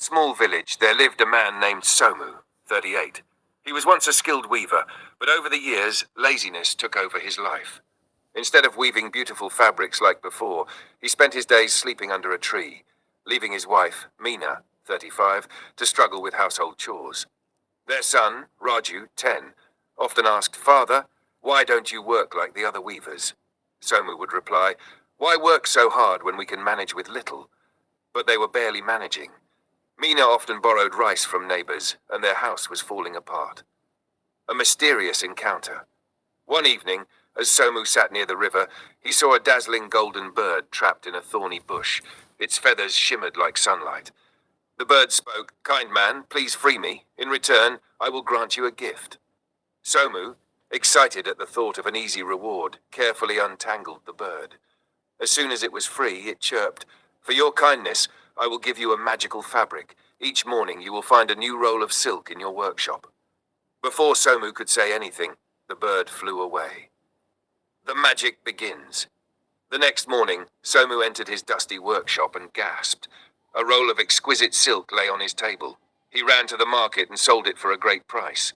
Small village, there lived a man named Somu, 38. He was once a skilled weaver, but over the years, laziness took over his life. Instead of weaving beautiful fabrics like before, he spent his days sleeping under a tree, leaving his wife, Meena, 35, to struggle with household chores. Their son, Raju, 10, often asked, "Father, why don't you work like the other weavers?" Somu would reply, "Why work so hard when we can manage with little?" But they were barely managing. Meena often borrowed rice from neighbors, and their house was falling apart. A mysterious encounter. One evening, as Somu sat near the river, he saw a dazzling golden bird trapped in a thorny bush. Its feathers shimmered like sunlight. The bird spoke, "Kind man, please free me. In return, I will grant you a gift." Somu, excited at the thought of an easy reward, carefully untangled the bird. As soon as it was free, it chirped, "For your kindness, I will give you a magical fabric. Each morning you will find a new roll of silk in your workshop." Before Somu could say anything, the bird flew away. The magic begins. The next morning, Somu entered his dusty workshop and gasped. A roll of exquisite silk lay on his table. He ran to the market and sold it for a great price.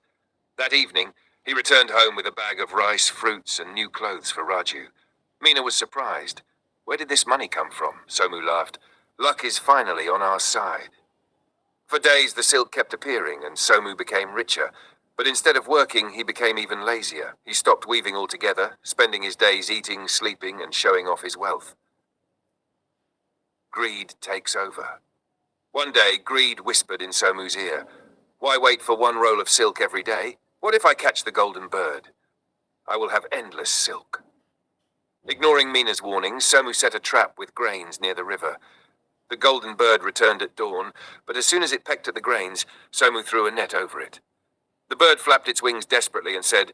That evening, he returned home with a bag of rice, fruits, and new clothes for Raju. Meena was surprised. "Where did this money come from?" Somu laughed. "Luck is finally on our side." For days, the silk kept appearing, and Somu became richer. But instead of working, he became even lazier. He stopped weaving altogether, spending his days eating, sleeping, and showing off his wealth. Greed takes over. One day, greed whispered in Somu's ear, "Why wait for one roll of silk every day? What if I catch the golden bird? I will have endless silk." Ignoring Mina's warnings, Somu set a trap with grains near the river. The golden bird returned at dawn, but as soon as it pecked at the grains, Somu threw a net over it. The bird flapped its wings desperately and said,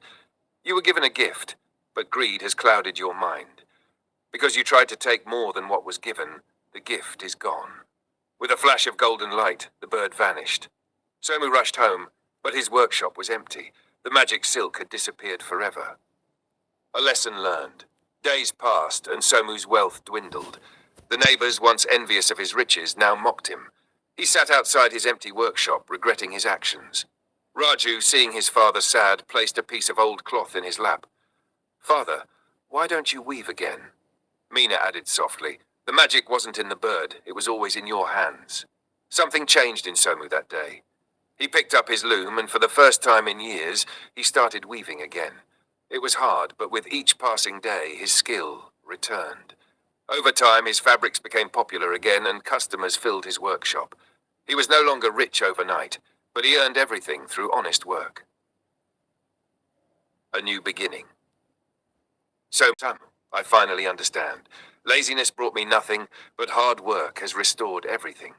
"You were given a gift, but greed has clouded your mind. Because you tried to take more than what was given, the gift is gone." With a flash of golden light, the bird vanished. Somu rushed home, but his workshop was empty. The magic silk had disappeared forever. A lesson learned. Days passed, and Somu's wealth dwindled. The neighbors, once envious of his riches, now mocked him. He sat outside his empty workshop, regretting his actions. Raju, seeing his father sad, placed a piece of old cloth in his lap. "Father, why don't you weave again?" Meena added softly, "The magic wasn't in the bird, it was always in your hands." Something changed in Somu that day. He picked up his loom, and for the first time in years, he started weaving again. It was hard, but with each passing day, his skill returned. Over time, his fabrics became popular again, and customers filled his workshop. He was no longer rich overnight, but he earned everything through honest work. A new beginning. So, I finally understand. Laziness brought me nothing, but hard work has restored everything.